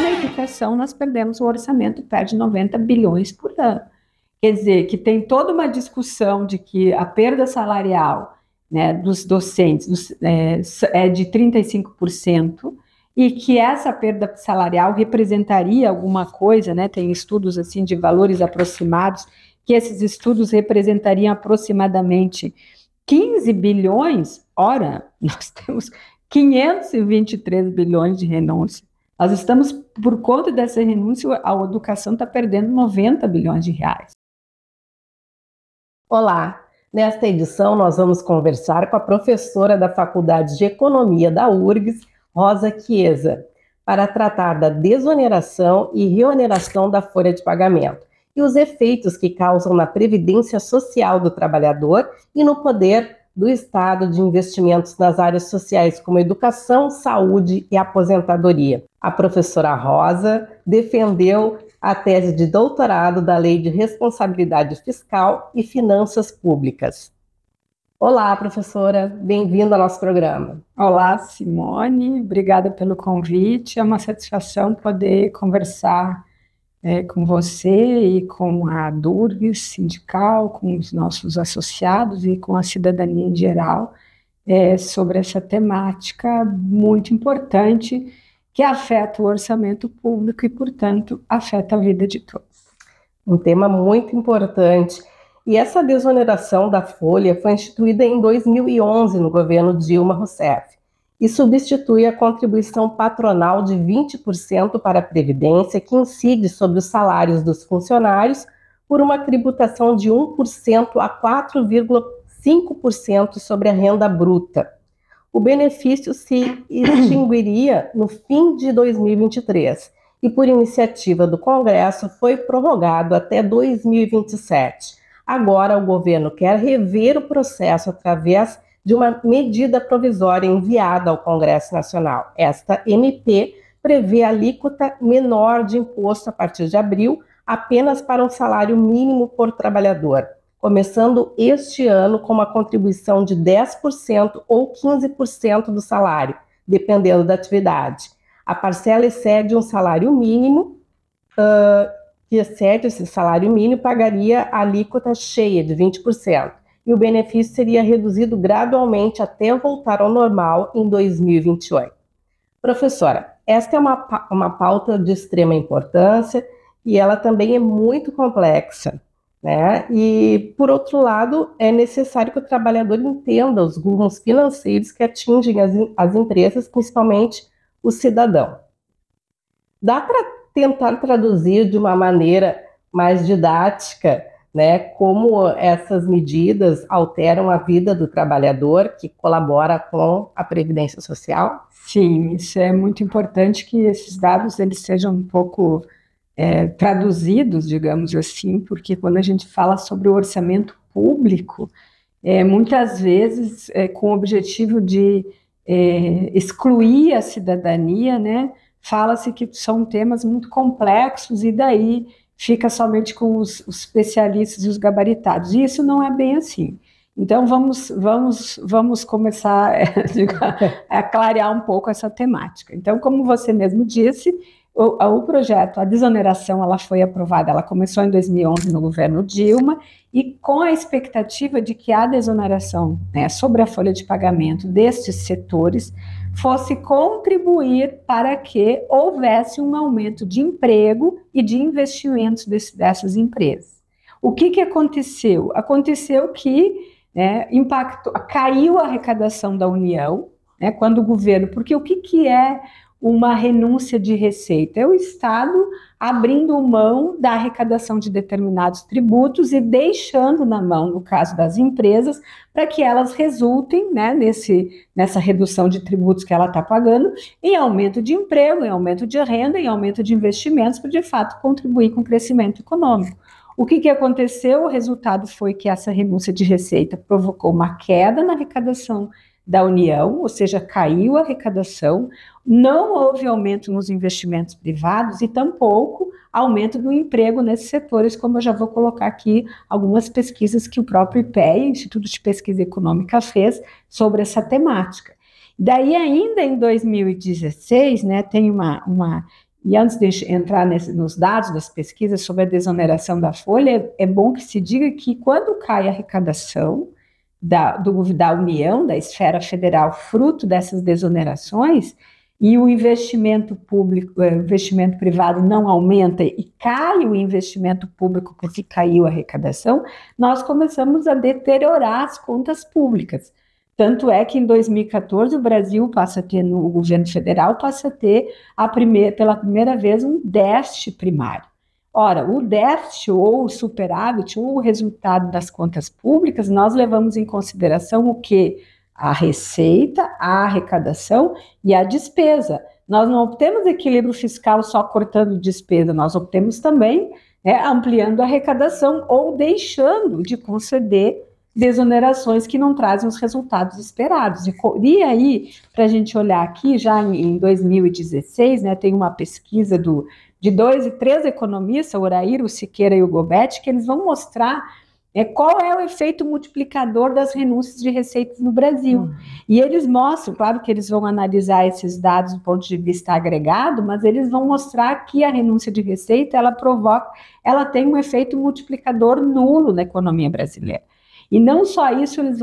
na educação nós perdemos, o orçamento perde 90 bilhões por ano. Quer dizer, que tem toda uma discussão de que a perda salarial, né, dos docentes é de 35%, e que essa perda salarial representaria alguma coisa, né, tem estudos assim de valores aproximados, que esses estudos representariam aproximadamente 15 bilhões, ora, nós temos 523 bilhões de renúncia. Nós estamos, por conta dessa renúncia, a educação está perdendo 90 bilhões de reais. Olá, nesta edição nós vamos conversar com a professora da Faculdade de Economia da URGS, Rosa Chiesa, para tratar da desoneração e reoneração da folha de pagamento e os efeitos que causam na previdência social do trabalhador e no poder do Estado de investimentos nas áreas sociais como educação, saúde e aposentadoria. A professora Rosa defendeu a tese de doutorado da Lei de Responsabilidade Fiscal e Finanças Públicas. Olá, professora, bem-vinda ao nosso programa. Olá, Simone, obrigada pelo convite. É uma satisfação poder conversar com você e com a DURGS sindical, com os nossos associados e com a cidadania em geral, sobre essa temática muito importante que afeta o orçamento público e, portanto, afeta a vida de todos. Um tema muito importante. E essa desoneração da folha foi instituída em 2011 no governo Dilma Rousseff e substitui a contribuição patronal de 20% para a Previdência, que incide sobre os salários dos funcionários, por uma tributação de 1% a 4,5% sobre a renda bruta. O benefício se extinguiria no fim de 2023 e, por iniciativa do Congresso, foi prorrogado até 2027. Agora, o governo quer rever o processo através de uma medida provisória enviada ao Congresso Nacional. Esta MP prevê alíquota menor de imposto a partir de abril, apenas para um salário mínimo por trabalhador, começando este ano com uma contribuição de 10% ou 15% do salário, dependendo da atividade. A parcela excede um salário mínimo, que excede esse salário mínimo, pagaria a alíquota cheia de 20%. E o benefício seria reduzido gradualmente até voltar ao normal em 2028. Professora, esta é uma pauta de extrema importância e ela também é muito complexa, né? E, por outro lado, é necessário que o trabalhador entenda os rumos financeiros que atingem as empresas, principalmente o cidadão. Dá para tentar traduzir de uma maneira mais didática, né, como essas medidas alteram a vida do trabalhador que colabora com a Previdência Social? Sim, isso é muito importante que esses dados eles sejam um pouco traduzidos, digamos assim, porque quando a gente fala sobre o orçamento público, muitas vezes com o objetivo de excluir a cidadania, né, fala-se que são temas muito complexos e daí fica somente com os especialistas e os gabaritados. E isso não é bem assim. Então, vamos começar a clarear um pouco essa temática. Então, como você mesmo disse, o projeto, a desoneração, ela foi aprovada, ela começou em 2011 no governo Dilma, e com a expectativa de que a desoneração, né, sobre a folha de pagamento destes setores fosse contribuir para que houvesse um aumento de emprego e de investimentos dessas empresas. O que aconteceu? Aconteceu que caiu a arrecadação da União, né, quando o governo, porque o que é uma renúncia de receita? É o Estado abrindo mão da arrecadação de determinados tributos e deixando na mão, no caso das empresas, para que elas resultem, né, nessa redução de tributos que ela está pagando, em aumento de emprego, em aumento de renda, em aumento de investimentos, para de fato contribuir com o crescimento econômico. O que aconteceu? O resultado foi que essa renúncia de receita provocou uma queda na arrecadação da União, ou seja, caiu a arrecadação, não houve aumento nos investimentos privados e tampouco aumento do emprego nesses setores, como eu já vou colocar aqui algumas pesquisas que o próprio IPEA, Instituto de Pesquisa Econômica, fez sobre essa temática. Daí, ainda em 2016, né, tem uma E antes de entrar nos dados das pesquisas sobre a desoneração da folha, é bom que se diga que quando cai a arrecadação da União, da esfera federal, fruto dessas desonerações, e o investimento público, o investimento privado não aumenta e cai o investimento público porque caiu a arrecadação, nós começamos a deteriorar as contas públicas. Tanto é que em 2014 o Brasil passa a ter, no governo federal, passa a ter pela primeira vez um déficit primário. Ora, o déficit ou o superávit ou o resultado das contas públicas, nós levamos em consideração o quê? A receita, a arrecadação e a despesa. Nós não obtemos equilíbrio fiscal só cortando despesa, nós obtemos também ampliando a arrecadação ou deixando de conceder desonerações que não trazem os resultados esperados. E aí, para a gente olhar aqui, já em 2016, tem uma pesquisa de 2 e 3 economistas, o Orair, o Siqueira e o Gobetti, que eles vão mostrar qual é o efeito multiplicador das renúncias de receitas no Brasil. E eles mostram, claro que eles vão analisar esses dados do ponto de vista agregado, mas eles vão mostrar que a renúncia de receita, ela tem um efeito multiplicador nulo na economia brasileira. E não só isso, eles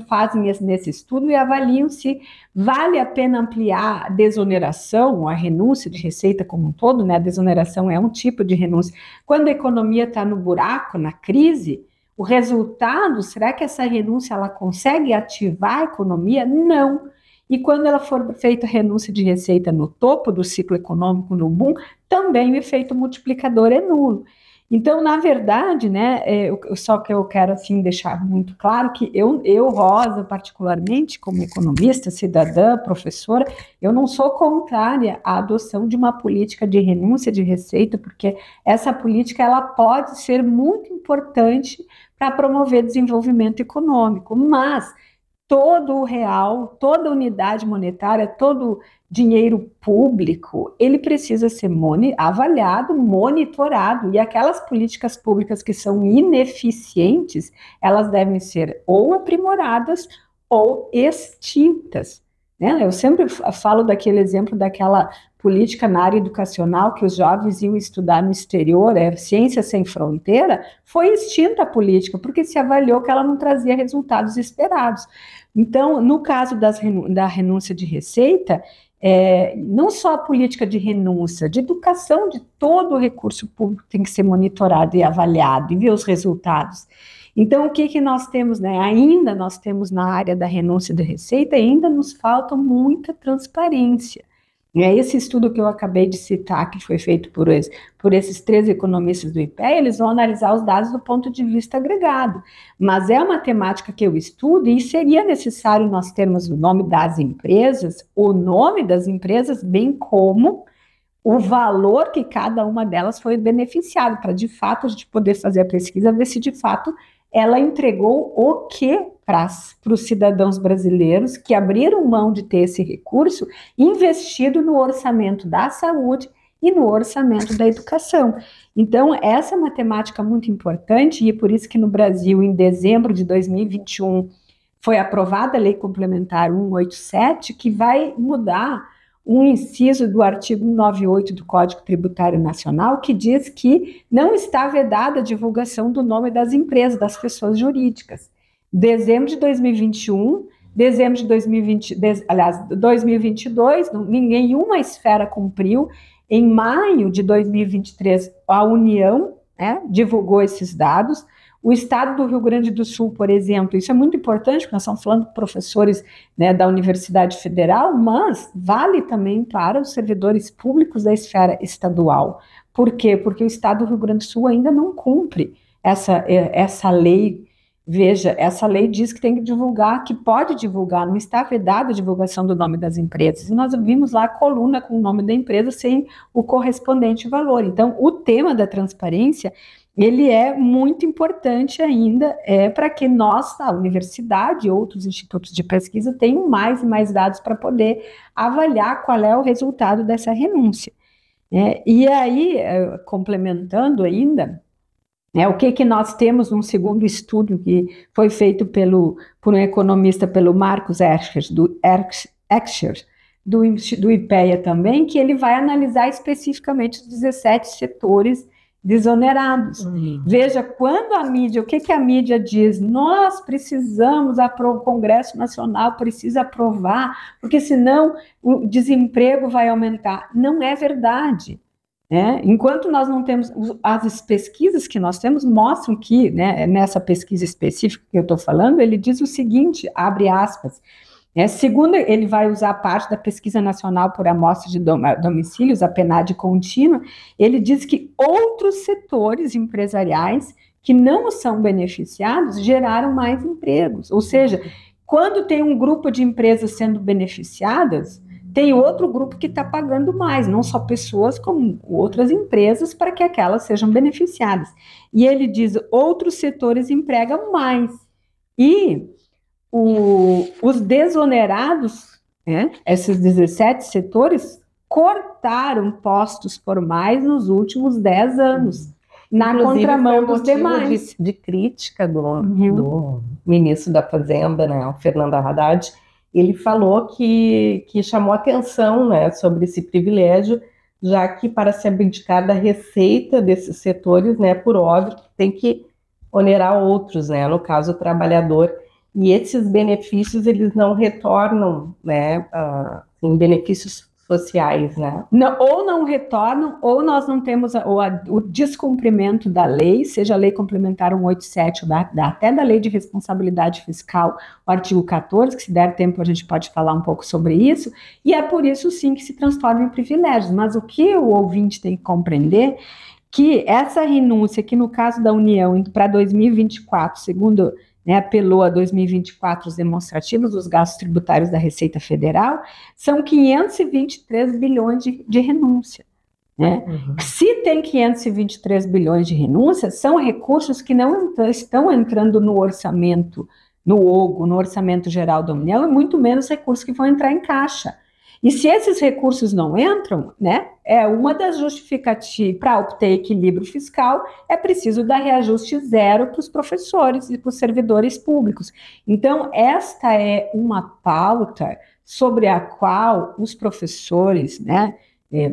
fazem nesse estudo e avaliam se vale a pena ampliar a desoneração, a renúncia de receita como um todo, A desoneração é um tipo de renúncia. Quando a economia está no buraco, na crise, o resultado, será que essa renúncia ela consegue ativar a economia? Não. E quando ela for feita a renúncia de receita no topo do ciclo econômico, no boom, também o efeito multiplicador é nulo. Então, na verdade, só que eu quero assim deixar muito claro que eu, Rosa, particularmente, como economista, cidadã, professora, eu não sou contrária à adoção de uma política de renúncia de receita, porque essa política ela pode ser muito importante para promover desenvolvimento econômico, mas todo o real, toda unidade monetária, todo dinheiro público, ele precisa ser avaliado, monitorado, e aquelas políticas públicas que são ineficientes, elas devem ser ou aprimoradas ou extintas. Eu sempre falo daquele exemplo daquela política na área educacional que os jovens iam estudar no exterior, Ciência Sem Fronteira, foi extinta a política, porque se avaliou que ela não trazia resultados esperados. Então, no caso da renúncia de receita, não só a política de renúncia, de educação de todo o recurso público tem que ser monitorado e avaliado e ver os resultados. Então, o que nós temos, Ainda nós temos na área da renúncia de receita, ainda nos falta muita transparência. Esse estudo que eu acabei de citar, que foi feito por esses 3 economistas do IPEA, eles vão analisar os dados do ponto de vista agregado, mas é uma temática que eu estudo e seria necessário nós termos o nome das empresas, bem como o valor que cada uma delas foi beneficiada, para de fato a gente poder fazer a pesquisa, ver se de fato ela entregou o que para os cidadãos brasileiros que abriram mão de ter esse recurso investido no orçamento da saúde e no orçamento da educação. Então, essa é uma temática muito importante e é por isso que no Brasil, em dezembro de 2021, foi aprovada a Lei Complementar 187, que vai mudar um inciso do artigo 198 do Código Tributário Nacional, que diz que não está vedada a divulgação do nome das empresas, das pessoas jurídicas. Dezembro de 2021, dezembro de 2022, nenhuma esfera cumpriu. Em maio de 2023, a União divulgou esses dados. O estado do Rio Grande do Sul, por exemplo, isso é muito importante, porque nós estamos falando de professores da Universidade Federal, mas vale também para os servidores públicos da esfera estadual. Por quê? Porque o estado do Rio Grande do Sul ainda não cumpre essa lei. Veja, essa lei diz que tem que divulgar, que pode divulgar, não está vedada a divulgação do nome das empresas. E nós vimos lá a coluna com o nome da empresa sem o correspondente valor. Então, o tema da transparência, ele é muito importante ainda para que nós, a universidade e outros institutos de pesquisa, tenham mais e mais dados para poder avaliar qual é o resultado dessa renúncia. E aí, complementando ainda, o que nós temos num segundo estudo que foi feito por um economista, pelo Marcos Excher, do IPEA também, que ele vai analisar especificamente os 17 setores desonerados. Veja, quando a mídia, o que a mídia diz? Nós precisamos, o Congresso Nacional precisa aprovar, porque senão o desemprego vai aumentar. Não é verdade. Enquanto nós não temos, as pesquisas que nós temos mostram que, nessa pesquisa específica que eu estou falando, ele diz o seguinte, abre aspas, segundo, ele vai usar parte da Pesquisa Nacional por Amostra de Domicílios, a PNAD contínua, ele diz que outros setores empresariais que não são beneficiados geraram mais empregos. Ou seja, quando tem um grupo de empresas sendo beneficiadas, tem outro grupo que está pagando mais, não só pessoas, como outras empresas, para que aquelas sejam beneficiadas. E ele diz, outros setores empregam mais. E os desonerados, esses 17 setores, cortaram postos formais nos últimos 10 anos, na contramão dos demais. De crítica do ministro da Fazenda, o Fernando Haddad, ele falou que chamou atenção, sobre esse privilégio, já que para se abdicar da receita desses setores, por óbvio, tem que onerar outros, no caso o trabalhador. E esses benefícios, eles não retornam, em benefícios sociais, Não, ou não retornam, ou nós não temos o descumprimento da lei, seja a Lei Complementar 187, até da Lei de Responsabilidade Fiscal, o artigo 14, que se der tempo a gente pode falar um pouco sobre isso, e é por isso sim que se transforma em privilégios. Mas o que o ouvinte tem que compreender, que essa renúncia, que no caso da União, para 2024, segundo... apelou a 2024 os demonstrativos dos gastos tributários da Receita Federal, são 523 bilhões de renúncia. Se tem 523 bilhões de renúncia, são recursos que não estão entrando no orçamento, no Orçamento Geral da União, e muito menos recursos que vão entrar em caixa. E se esses recursos não entram, é uma das justificativas para obter equilíbrio fiscal, é preciso dar reajuste zero para os professores e para os servidores públicos. Então, esta é uma pauta sobre a qual os professores,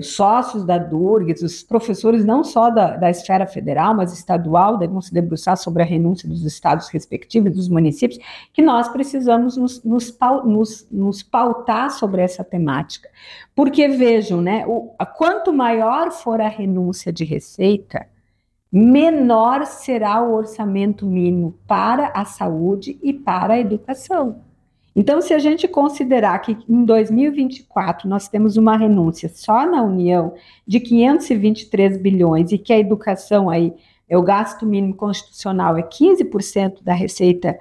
sócios da Durgs, os professores não só da esfera federal, mas estadual, devem se debruçar sobre a renúncia dos estados respectivos, dos municípios, que nós precisamos nos pautar sobre essa temática. Porque, vejam, quanto maior for a renúncia de receita, menor será o orçamento mínimo para a saúde e para a educação. Então, se a gente considerar que em 2024 nós temos uma renúncia só na União de 523 bilhões e que a educação aí, o gasto mínimo constitucional é 15% da receita,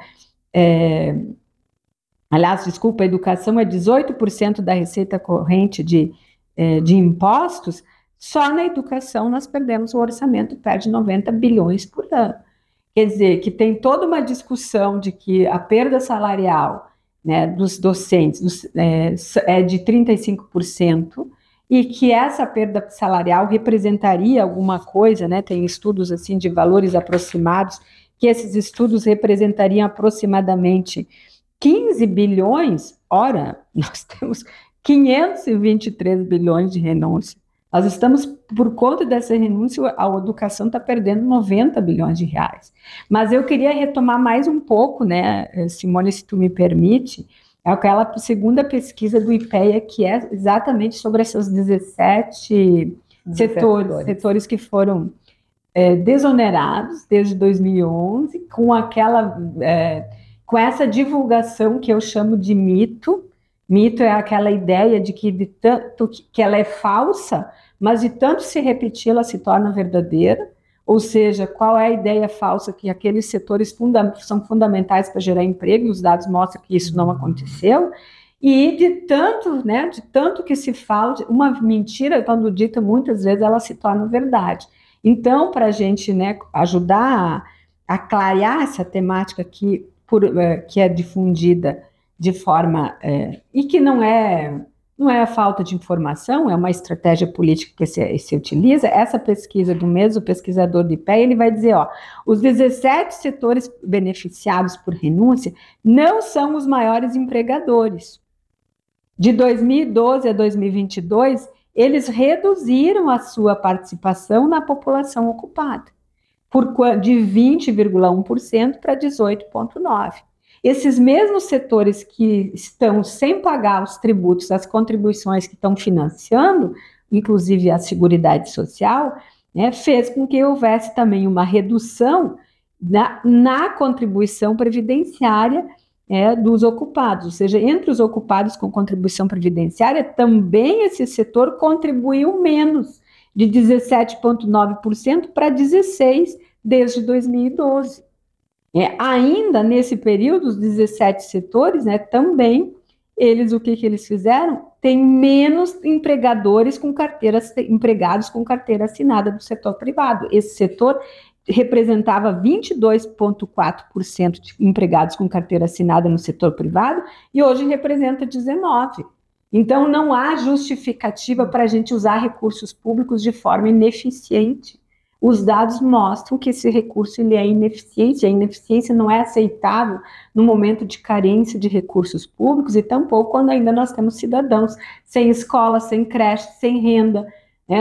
a educação é 18% da receita corrente de impostos, só na educação nós perdemos, o orçamento perde 90 bilhões por ano. Quer dizer, que tem toda uma discussão de que a perda salarial dos docentes é de 35%, e que essa perda salarial representaria alguma coisa, tem estudos assim de valores aproximados, que esses estudos representariam aproximadamente 15 bilhões, ora, nós temos 523 bilhões de renúncia. Nós estamos, por conta dessa renúncia, a educação está perdendo 90 bilhões de reais. Mas eu queria retomar mais um pouco, Simone, se tu me permite, aquela segunda pesquisa do IPEA, que é exatamente sobre esses 17 setores que foram desonerados desde 2011, com essa divulgação que eu chamo de mito. Mito é aquela ideia de que, que ela é falsa, mas de tanto se repetir, ela se torna verdadeira. Ou seja, qual é a ideia falsa? Que aqueles setores são fundamentais para gerar emprego, e os dados mostram que isso não aconteceu. E de tanto que se fala, uma mentira, quando dita muitas vezes, ela se torna verdade. Então, para a gente ajudar a clarear essa temática que é difundida de forma, e que não é a falta de informação, é uma estratégia política que se utiliza. Essa pesquisa do mesmo pesquisador do IPEA, ele vai dizer, os 17 setores beneficiados por renúncia não são os maiores empregadores. De 2012 a 2022, eles reduziram a sua participação na população ocupada, de 20,1% para 18,9%. Esses mesmos setores que estão sem pagar os tributos, as contribuições que estão financiando, inclusive a Seguridade Social, né, fez com que houvesse também uma redução na contribuição previdenciária dos ocupados, ou seja, entre os ocupados com contribuição previdenciária, também esse setor contribuiu menos, de 17,9% para 16% desde 2012. Ainda nesse período, os 17 setores, né, também, o que eles fizeram? Tem menos empregados com carteira assinada do setor privado. Esse setor representava 22,4% de empregados com carteira assinada no setor privado e hoje representa 19%. Então, não há justificativa para a gente usar recursos públicos de forma ineficiente. Os dados mostram que esse recurso ele é ineficiente, a ineficiência não é aceitável no momento de carência de recursos públicos e tampouco quando ainda nós temos cidadãos sem escola, sem creche, sem renda,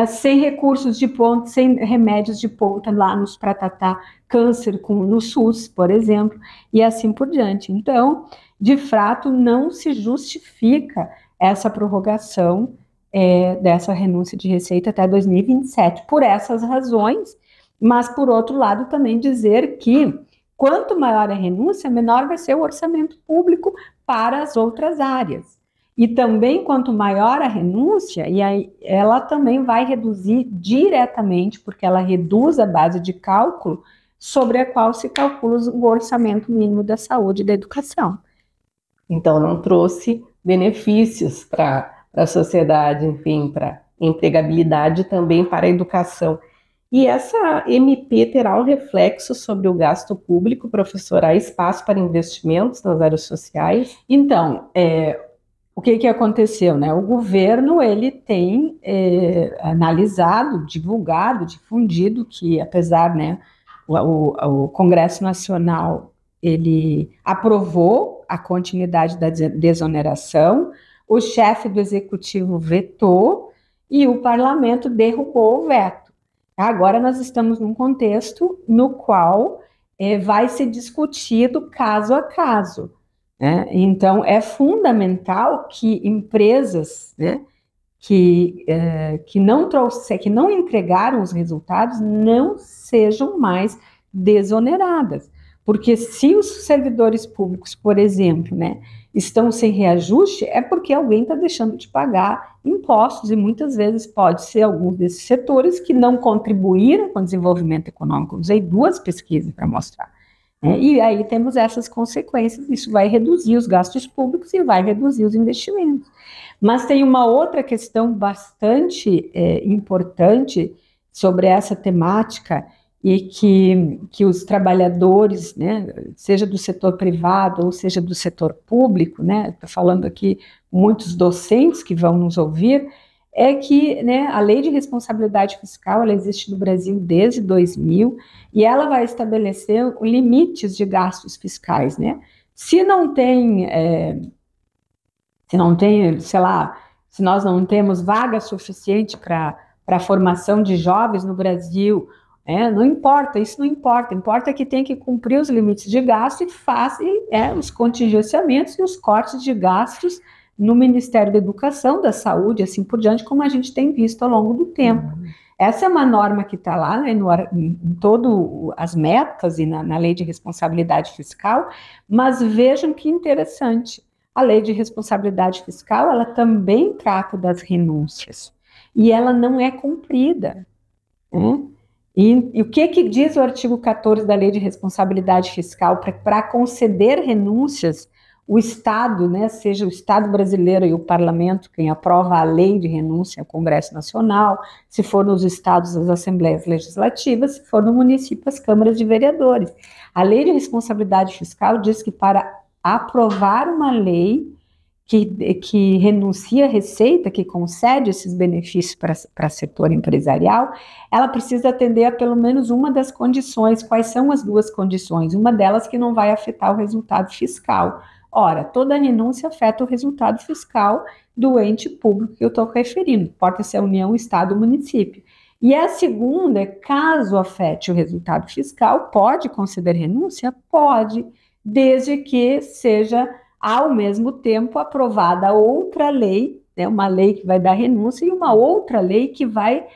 sem recursos de ponta, sem remédios de ponta lá para tratar câncer no SUS, por exemplo, e assim por diante. Então, de fato, não se justifica essa prorrogação dessa renúncia de receita até 2027, por essas razões, mas, por outro lado, também dizer que quanto maior a renúncia, menor vai ser o orçamento público para as outras áreas. E também, quanto maior a renúncia, e aí ela também vai reduzir diretamente, porque ela reduz a base de cálculo sobre a qual se calcula o orçamento mínimo da saúde e da educação. Então, não trouxe benefícios para a sociedade, enfim, para empregabilidade também para a educação. E essa MP terá um reflexo sobre o gasto público, professor? Há espaço para investimentos nas áreas sociais? Então, o que aconteceu, né? O governo, ele tem analisado, divulgado, difundido que, apesar, né, o Congresso Nacional, ele aprovou a continuidade da desoneração, o chefe do Executivo vetou e o Parlamento derrubou o veto. Agora nós estamos num contexto no qual vai ser discutido caso a caso. Então, é fundamental que empresas, né, que não entregaram os resultados não sejam mais desoneradas. Porque se os servidores públicos, por exemplo, né, estão sem reajuste, é porque alguém está deixando de pagar impostos, e muitas vezes pode ser algum desses setores que não contribuíram com o desenvolvimento econômico. Usei 2 pesquisas para mostrar. E aí temos essas consequências, isso vai reduzir os gastos públicos e vai reduzir os investimentos. Mas tem uma outra questão bastante importante sobre essa temática, e que os trabalhadores, né, seja do setor privado ou seja do setor público, né, estou falando aqui muitos docentes que vão nos ouvir, é que, né, a lei de responsabilidade fiscal, ela existe no Brasil desde 2000 e ela vai estabelecer limites de gastos fiscais, né? Se não tem, sei lá, se nós não temos vaga suficiente para a formação de jovens no Brasil, não importa, isso não importa, importa que tem que cumprir os limites de gasto e faz os contingenciamentos e os cortes de gastos no Ministério da Educação, da Saúde, assim por diante, como a gente tem visto ao longo do tempo. Essa é uma norma que está lá, né, em todas as metas e na Lei de Responsabilidade Fiscal, mas vejam que interessante, a Lei de Responsabilidade Fiscal, ela também trata das renúncias, e ela não é cumprida, né? E o que diz o artigo 14 da Lei de Responsabilidade Fiscal? Para conceder renúncias, o Estado, né, seja o Estado brasileiro e o Parlamento, quem aprova a lei de renúncia é o Congresso Nacional, se for nos estados, as Assembleias Legislativas, se for no município, as câmaras de vereadores. A Lei de Responsabilidade Fiscal diz que para aprovar uma lei que renuncia a receita, que concede esses benefícios para setor empresarial, ela precisa atender a pelo menos uma das condições. Quais são as 2 condições? Uma delas que não vai afetar o resultado fiscal. Ora, toda renúncia afeta o resultado fiscal do ente público que eu estou referindo, pode ser a União, Estado ou município. E a segunda é, caso afete o resultado fiscal, pode conceder renúncia? Pode, desde que seja, ao mesmo tempo, aprovada outra lei, né, uma lei que vai dar renúncia e uma outra lei que vai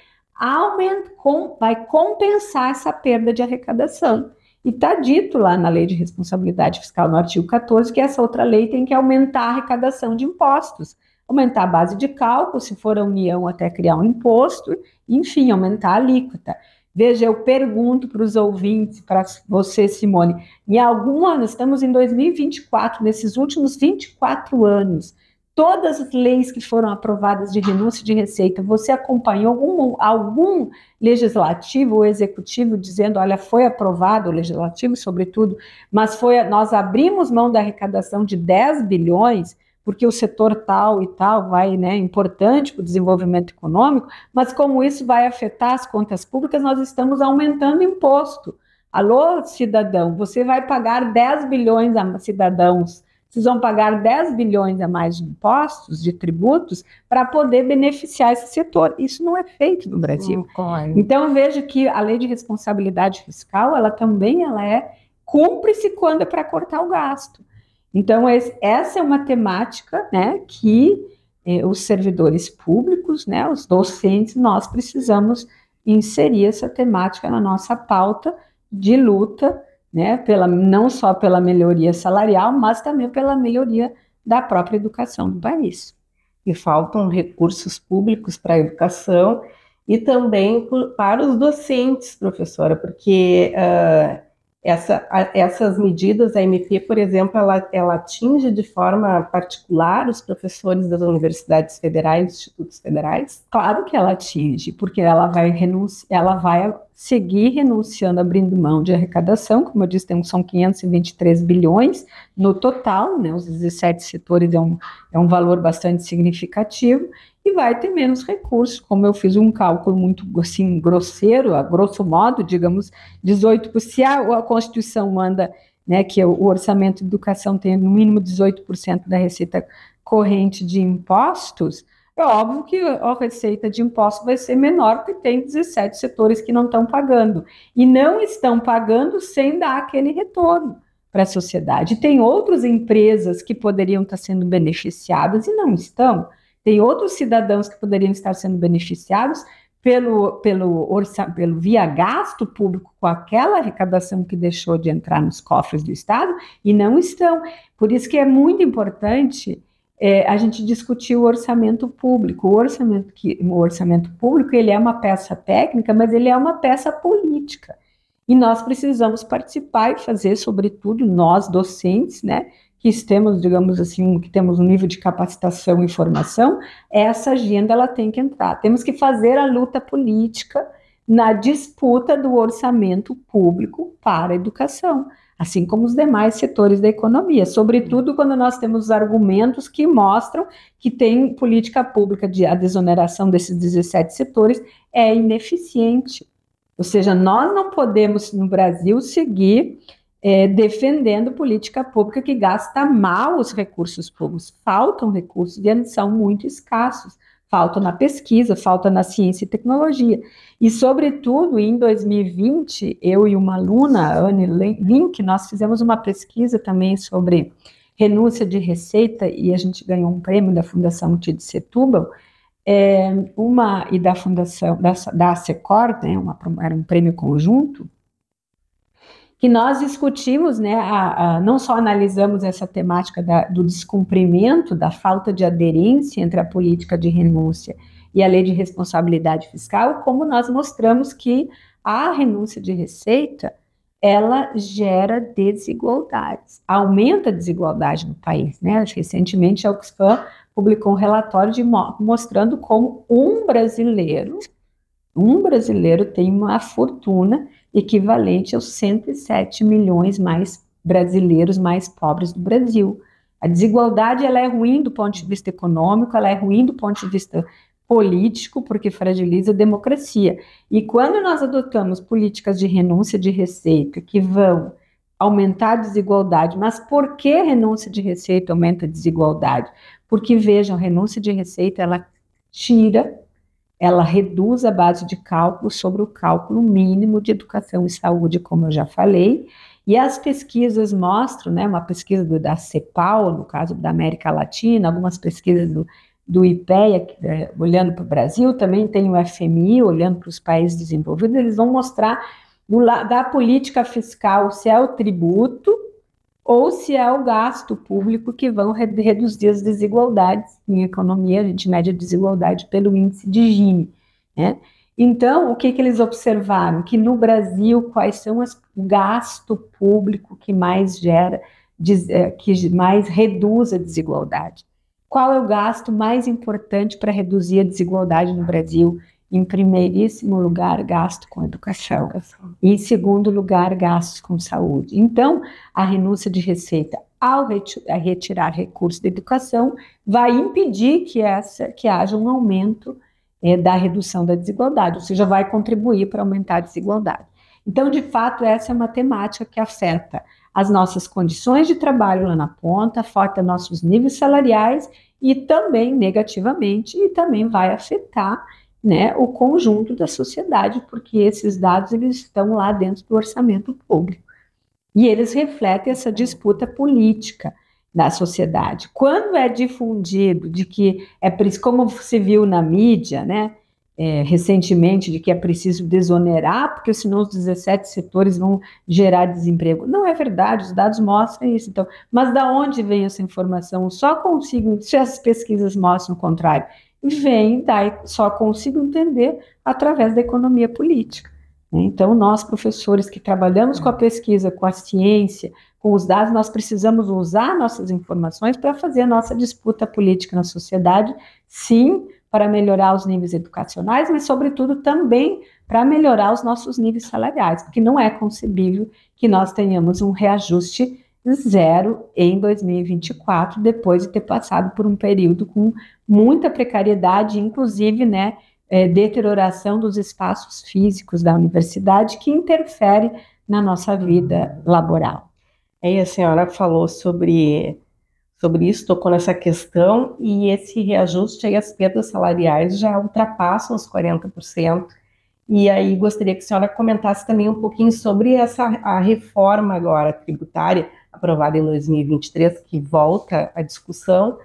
compensar essa perda de arrecadação. E está dito lá na Lei de Responsabilidade Fiscal, no artigo 14, que essa outra lei tem que aumentar a arrecadação de impostos, aumentar a base de cálculo, se for a União até criar um imposto, enfim, aumentar a alíquota. Veja, eu pergunto para os ouvintes, para você, Simone, em algum ano, estamos em 2024, nesses últimos 24 anos, todas as leis que foram aprovadas de renúncia de receita, você acompanhou algum legislativo ou executivo dizendo, olha, foi aprovado, o legislativo sobretudo, mas nós abrimos mão da arrecadação de 10 bilhões, porque o setor tal e tal vai, né, importante para o desenvolvimento econômico, mas como isso vai afetar as contas públicas, nós estamos aumentando o imposto. Alô, cidadão, você vai pagar 10 bilhões a cidadãos, vocês vão pagar 10 bilhões a mais de impostos, de tributos, para poder beneficiar esse setor. Isso não é feito no Brasil. Então, eu vejo que a lei de responsabilidade fiscal, ela também é cúmplice quando é para cortar o gasto. Então, essa é uma temática, né, que os servidores públicos, né, os docentes, nós precisamos inserir essa temática na nossa pauta de luta, né, não só pela melhoria salarial, mas também pela melhoria da própria educação do país. E faltam recursos públicos para a educação e também para os docentes, professora, porque essas medidas, a MP, por exemplo, ela atinge de forma particular os professores das universidades federais, institutos federais? Claro que ela atinge, porque ela vai seguir renunciando, abrindo mão de arrecadação, como eu disse, são 523 bilhões no total, né, os 17 setores é um valor bastante significativo, e vai ter menos recursos, como eu fiz um cálculo muito assim, grosseiro, a grosso modo, digamos, 18%, se a Constituição manda, né, que o orçamento de educação tenha no mínimo 18% da receita corrente de impostos, é óbvio que a receita de impostos vai ser menor, porque tem 17 setores que não estão pagando, e não estão pagando sem dar aquele retorno para a sociedade. Tem outras empresas que poderiam estar sendo beneficiadas e não estão. Tem outros cidadãos que poderiam estar sendo beneficiados pelo via gasto público com aquela arrecadação que deixou de entrar nos cofres do Estado e não estão. Por isso que é muito importante a gente discutir o orçamento público. O orçamento público, ele é uma peça técnica, mas ele é uma peça política. E nós precisamos participar e fazer, sobretudo, nós docentes, né, que temos, digamos assim, que temos um nível de capacitação e formação, essa agenda ela tem que entrar. Temos que fazer a luta política na disputa do orçamento público para a educação, assim como os demais setores da economia, sobretudo quando nós temos argumentos que mostram que tem política pública a desoneração desses 17 setores é ineficiente. Ou seja, nós não podemos, no Brasil, seguir defendendo política pública que gasta mal os recursos públicos. Faltam recursos e eles são muito escassos. Faltam na pesquisa, falta na ciência e tecnologia. E, sobretudo, em 2020, eu e uma aluna, Anne Link, nós fizemos uma pesquisa também sobre renúncia de receita e a gente ganhou um prêmio da Fundação Tid Setúbal, e da Fundação, da Secor, né, era um prêmio conjunto, que nós discutimos, né, não só analisamos essa temática do descumprimento, da falta de aderência entre a política de renúncia e a lei de responsabilidade fiscal, como nós mostramos que a renúncia de receita, ela gera desigualdades, aumenta a desigualdade no país, né? Recentemente a Oxfam publicou um relatório mostrando como um brasileiro tem uma fortuna equivalente aos 107 milhões mais brasileiros mais pobres do Brasil. A desigualdade ela é ruim do ponto de vista econômico, ela é ruim do ponto de vista político, porque fragiliza a democracia. E quando nós adotamos políticas de renúncia de receita que vão aumentar a desigualdade. Mas por que renúncia de receita aumenta a desigualdade? Porque, vejam, a renúncia de receita, ela reduz a base de cálculo sobre o cálculo mínimo de educação e saúde, como eu já falei, e as pesquisas mostram, né, uma pesquisa da CEPAL, no caso da América Latina, algumas pesquisas do IPEA, olhando para o Brasil, também tem o FMI, olhando para os países desenvolvidos, eles vão mostrar da política fiscal se é o tributo ou se é o gasto público que vão reduzir as desigualdades. Em economia, a gente mede a desigualdade pelo índice de Gini, né? Então, o que eles observaram? Que no Brasil, quais são o gasto público que mais gera, que mais reduz a desigualdade? Qual é o gasto mais importante para reduzir a desigualdade no Brasil? Em primeiríssimo lugar, gasto com educação. Em segundo lugar, gastos com saúde. Então, a renúncia de receita, ao retirar recursos da educação, vai impedir que haja um aumento da redução da desigualdade, ou seja, vai contribuir para aumentar a desigualdade. Então, de fato, essa é uma temática que afeta as nossas condições de trabalho lá na ponta, afeta nossos níveis salariais e também negativamente, e também vai afetar, né, o conjunto da sociedade, porque esses dados eles estão lá dentro do orçamento público. E eles refletem essa disputa política da sociedade. Quando é difundido de que como se viu na mídia, né, recentemente, de que é preciso desonerar, porque senão os 17 setores vão gerar desemprego. Não é verdade, os dados mostram isso. Então, mas da onde vem essa informação? Só consigo, se as pesquisas mostram o contrário, só consigo entender através da economia política. Então, nós, professores que trabalhamos com a pesquisa, com a ciência, com os dados, nós precisamos usar nossas informações para fazer a nossa disputa política na sociedade, sim, para melhorar os níveis educacionais, mas, sobretudo, também para melhorar os nossos níveis salariais, porque não é concebível que nós tenhamos um reajuste zero em 2024, depois de ter passado por um período com muita precariedade, inclusive, né, deterioração dos espaços físicos da universidade, que interfere na nossa vida laboral. Aí a senhora falou sobre isso, tocou nessa questão, e esse reajuste aí, as perdas salariais já ultrapassam os 40%, e aí gostaria que a senhora comentasse também um pouquinho sobre a reforma agora tributária, aprovada em 2023, que volta à discussão,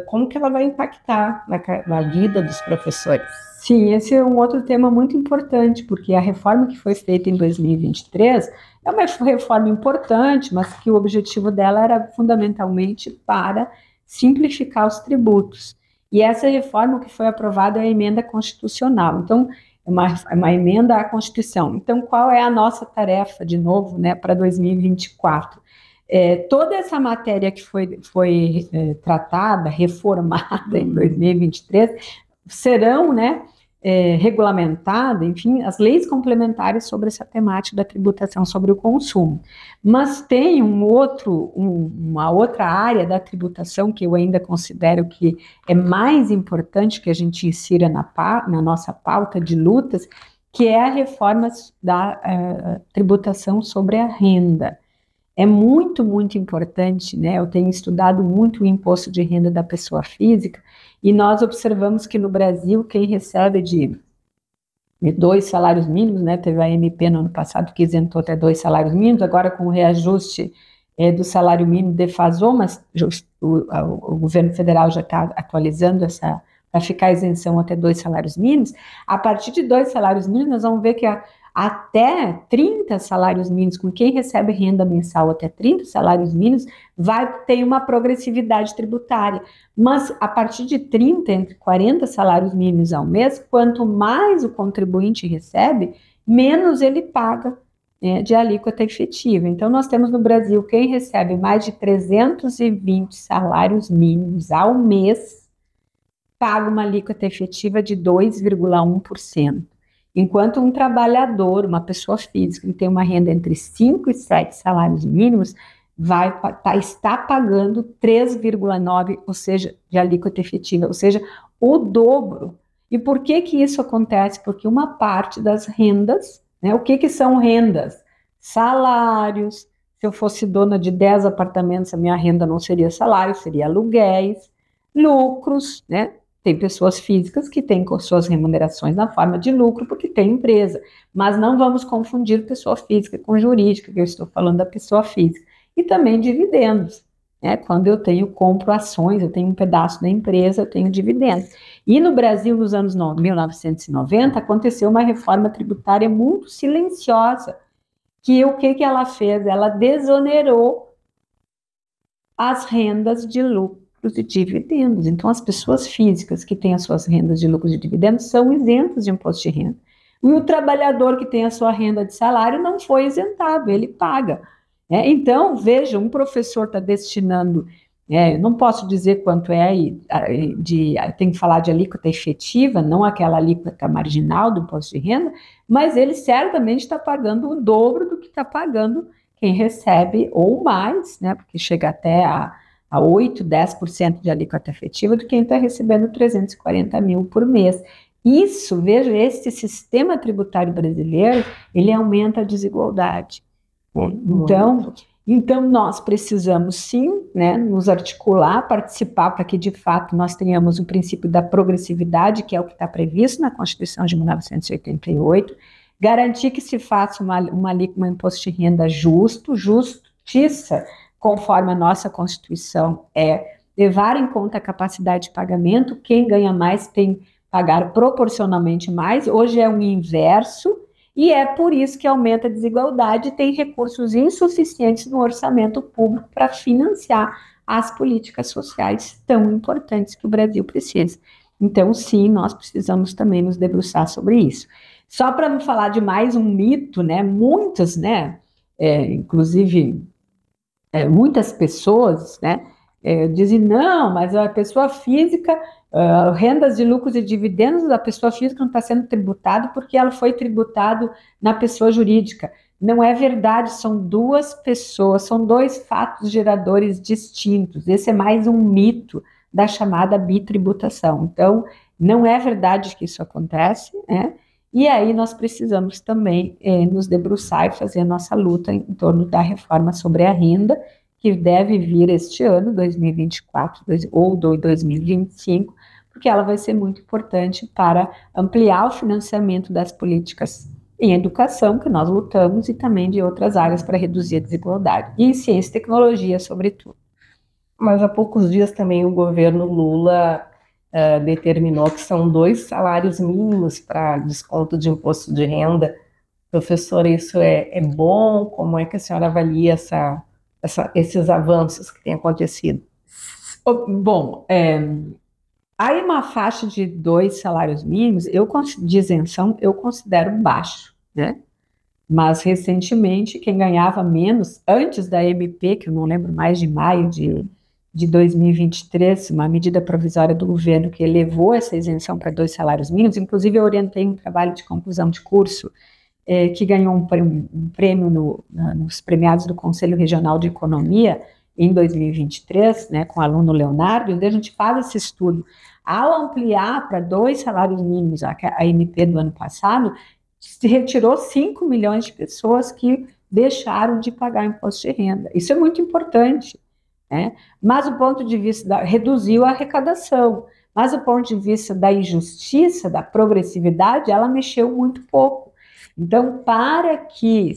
como que ela vai impactar na vida dos professores? Sim, esse é um outro tema muito importante, porque a reforma que foi feita em 2023 é uma reforma importante, mas que o objetivo dela era fundamentalmente para simplificar os tributos. E essa reforma que foi aprovada é a emenda constitucional. Então, é uma emenda à Constituição. Então, qual é a nossa tarefa, de novo, né, para 2024? Toda essa matéria que foi tratada, reformada em 2023, serão, né, regulamentada, enfim, as leis complementares sobre essa temática da tributação sobre o consumo. Mas tem uma outra área da tributação que eu ainda considero que é mais importante que a gente insira na nossa pauta de lutas, que é a reforma da tributação sobre a renda. É muito, muito importante, né? Eu tenho estudado muito o imposto de renda da pessoa física, e nós observamos que no Brasil, quem recebe de 2 salários mínimos, né? Teve a MP no ano passado que isentou até 2 salários mínimos, agora com o reajuste do salário mínimo defasou, mas o governo federal já está atualizando para ficar a isenção até 2 salários mínimos. A partir de 2 salários mínimos, nós vamos ver que até 30 salários mínimos, com quem recebe renda mensal até 30 salários mínimos, vai ter uma progressividade tributária. Mas a partir de 30, entre 40 salários mínimos ao mês, quanto mais o contribuinte recebe, menos ele paga, né, de alíquota efetiva. Então, nós temos no Brasil quem recebe mais de 320 salários mínimos ao mês, paga uma alíquota efetiva de 2,1%. Enquanto um trabalhador, uma pessoa física, que tem uma renda entre 5 e 7 salários mínimos, está pagando 3,9%, ou seja, de alíquota efetiva, ou seja, o dobro. E por que isso acontece? Porque uma parte das rendas, né, o que são rendas? Salários, Se eu fosse dona de 10 apartamentos, a minha renda não seria salário, seria aluguéis, lucros, né? Tem pessoas físicas que têm suas remunerações na forma de lucro porque tem empresa, mas não vamos confundir pessoa física com jurídica, que eu estou falando da pessoa física. E também dividendos, né? Quando eu compro ações, eu tenho um pedaço da empresa, eu tenho dividendos. E no Brasil, nos anos 1990, aconteceu uma reforma tributária muito silenciosa, que o que ela fez? Ela desonerou as rendas de lucros e dividendos. Então, as pessoas físicas que têm as suas rendas de lucros e dividendos são isentas de imposto de renda. E o trabalhador que tem a sua renda de salário não foi isentado, ele paga. Então, veja, um professor está destinando, não posso dizer quanto tem que falar de alíquota efetiva, não aquela alíquota marginal do imposto de renda, mas ele certamente está pagando o dobro do que está pagando quem recebe, ou mais, né, porque chega até a 8%, 10% de alíquota efetiva do quem está recebendo 340 mil por mês. Isso, veja, esse sistema tributário brasileiro, ele aumenta a desigualdade. Então, nós precisamos sim, né, nos articular, participar para que de fato nós tenhamos o princípio da progressividade, que é o que está previsto na Constituição de 1988, garantir que se faça um imposto de renda justiça, conforme a nossa Constituição levar em conta a capacidade de pagamento, quem ganha mais tem que pagar proporcionalmente mais, hoje é o inverso, e é por isso que aumenta a desigualdade e tem recursos insuficientes no orçamento público para financiar as políticas sociais tão importantes que o Brasil precisa. Então, sim, nós precisamos também nos debruçar sobre isso. Só para não falar de mais um mito, né, muitas, né, inclusive muitas pessoas, né, dizem, não, mas a pessoa física, rendas de lucros e dividendos da pessoa física não está sendo tributado porque ela foi tributado na pessoa jurídica. Não é verdade, são duas pessoas, são dois fatos geradores distintos. Esse é mais um mito da chamada bitributação. Então, não é verdade que isso acontece, né? E aí nós precisamos também nos debruçar e fazer a nossa luta em torno da reforma sobre a renda, que deve vir este ano, 2024 ou 2025, porque ela vai ser muito importante para ampliar o financiamento das políticas em educação, que nós lutamos, e também de outras áreas para reduzir a desigualdade, e em ciência e tecnologia, sobretudo. Mas há poucos dias também o governo Lula determinou que são 2 salários mínimos para desconto de imposto de renda. Professora, isso é bom? Como é que a senhora avalia esses avanços que têm acontecido? Bom, há uma faixa de 2 salários mínimos, de isenção, eu considero baixo, né? Mas, recentemente, quem ganhava menos, antes da MP, que eu não lembro mais, de maio de 2023, uma medida provisória do governo que elevou essa isenção para 2 salários mínimos, inclusive eu orientei um trabalho de conclusão de curso que ganhou um prêmio nos premiados do Conselho Regional de Economia em 2023, né, com o aluno Leonardo, onde a gente faz esse estudo. Ao ampliar para 2 salários mínimos a MP do ano passado, se retirou 5 milhões de pessoas que deixaram de pagar imposto de renda. Isso é muito importante, né? Mas o ponto de vista reduziu a arrecadação, mas o ponto de vista da injustiça, da progressividade, ela mexeu muito pouco. Então, para que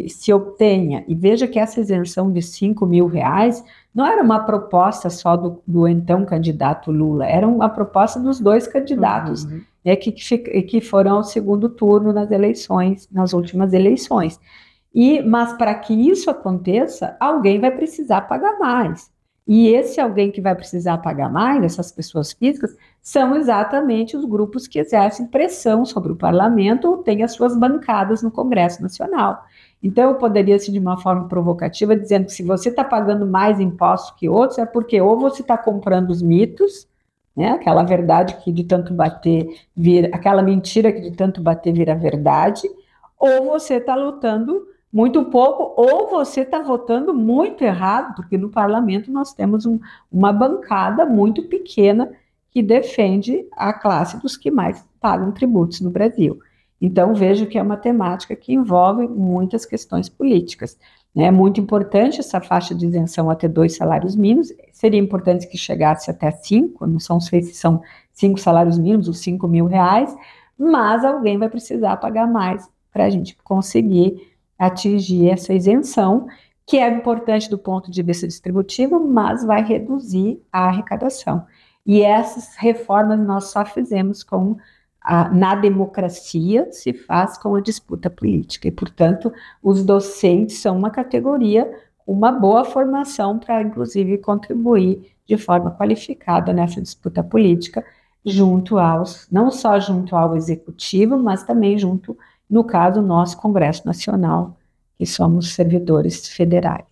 se obtenha, e veja que essa isenção de R$5.000 não era uma proposta só do então candidato Lula, era uma proposta dos 2 candidatos, né, que foram ao segundo turno nas últimas eleições. Mas para que isso aconteça, alguém vai precisar pagar mais. E esse alguém que vai precisar pagar mais, essas pessoas físicas, são exatamente os grupos que exercem pressão sobre o parlamento ou têm as suas bancadas no Congresso Nacional. Então, eu poderia, assim, de uma forma provocativa, dizendo que se você está pagando mais impostos que outros, é porque ou você está comprando os mitos, né, aquela verdade que de tanto bater aquela mentira que de tanto bater vira verdade, ou você está lutando muito pouco, ou você está votando muito errado, porque no parlamento nós temos uma bancada muito pequena que defende a classe dos que mais pagam tributos no Brasil. Então, vejo que é uma temática que envolve muitas questões políticas. É muito importante essa faixa de isenção até 2 salários mínimos. Seria importante que chegasse até 5, não são, sei se são 5 salários mínimos ou 5 mil reais, mas alguém vai precisar pagar mais para a gente conseguir atingir essa isenção, que é importante do ponto de vista distributivo, mas vai reduzir a arrecadação. E essas reformas nós só fizemos na democracia, se faz com a disputa política. E, portanto, os docentes são uma categoria com uma boa formação para, inclusive, contribuir de forma qualificada nessa disputa política, não só junto ao executivo, mas também junto, no caso, nosso Congresso Nacional, que somos servidores federais.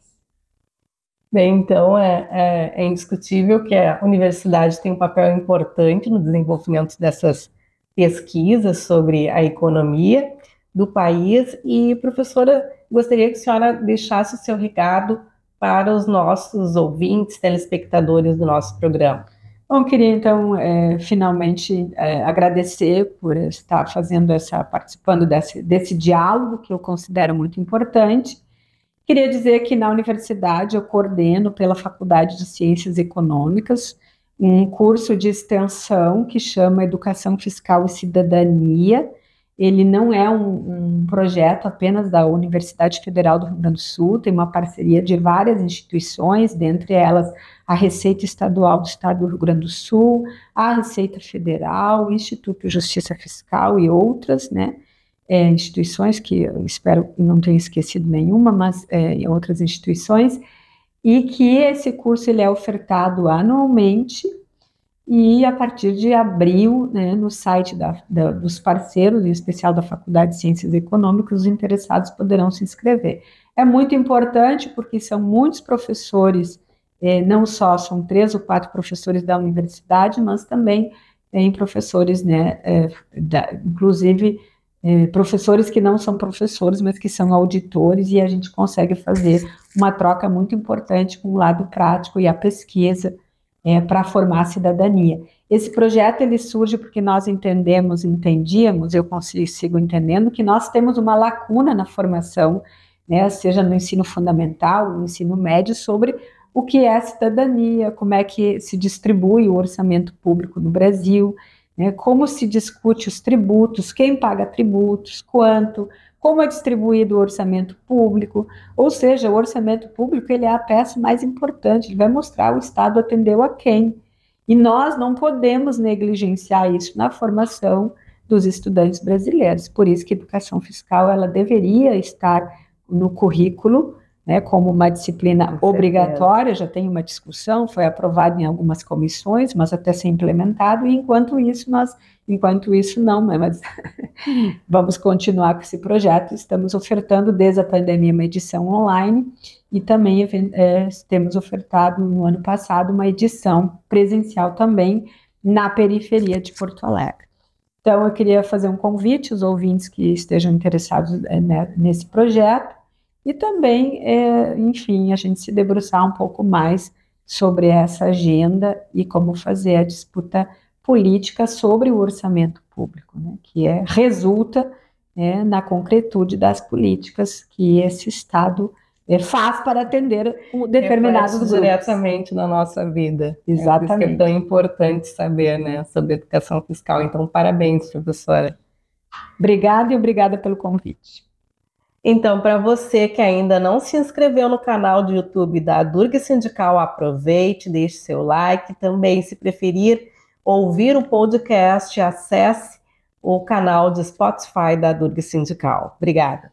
Bem, então é indiscutível que a universidade tem um papel importante no desenvolvimento dessas pesquisas sobre a economia do país. E, professora, gostaria que a senhora deixasse o seu recado para os nossos ouvintes, telespectadores do nosso programa. Bom, queria então finalmente agradecer por estar participando desse diálogo que eu considero muito importante. Queria dizer que na universidade eu coordeno pela Faculdade de Ciências Econômicas um curso de extensão que chama Educação Fiscal e Cidadania. Ele não é um projeto apenas da Universidade Federal do Rio Grande do Sul, tem uma parceria de várias instituições, dentre elas a Receita Estadual do Estado do Rio Grande do Sul, a Receita Federal, o Instituto de Justiça Fiscal e outras, né, instituições que eu espero que não tenha esquecido nenhuma, mas outras instituições, e que esse curso ele é ofertado anualmente e a partir de abril, né, no site dos parceiros, em especial da Faculdade de Ciências Econômicas, os interessados poderão se inscrever. É muito importante porque são muitos professores, não só são 3 ou 4 professores da universidade, mas também tem professores, né, inclusive professores que não são professores, mas que são auditores, e a gente consegue fazer uma troca muito importante com o lado prático e a pesquisa para formar a cidadania. Esse projeto ele surge porque nós entendíamos, eu sigo entendendo, que nós temos uma lacuna na formação, né, seja no ensino fundamental, no ensino médio, sobre o que é cidadania, como é que se distribui o orçamento público no Brasil, né, como se discute os tributos, quem paga tributos, quanto, como é distribuído o orçamento público, ou seja, o orçamento público ele é a peça mais importante, ele vai mostrar o Estado atendeu a quem, e nós não podemos negligenciar isso na formação dos estudantes brasileiros, por isso que a educação fiscal ela deveria estar no currículo, né, como uma disciplina obrigatória, já tem uma discussão, foi aprovado em algumas comissões, mas até ser implementado, e enquanto isso não, mas vamos continuar com esse projeto, estamos ofertando desde a pandemia uma edição online, e também temos ofertado no ano passado uma edição presencial também na periferia de Porto Alegre. Então eu queria fazer um convite aos ouvintes que estejam interessados nesse projeto, e também, enfim, a gente se debruçar um pouco mais sobre essa agenda e como fazer a disputa política sobre o orçamento público, né, que resulta na concretude das políticas que esse Estado faz para atender determinados grupos. Diretamente na nossa vida. Exatamente. Por isso que é tão importante saber, né, sobre educação fiscal. Então, parabéns, professora. Obrigada e obrigada pelo convite. Então, para você que ainda não se inscreveu no canal do YouTube da Durga Sindical, aproveite, deixe seu like. Também, se preferir ouvir o podcast, acesse o canal de Spotify da Durga Sindical. Obrigada.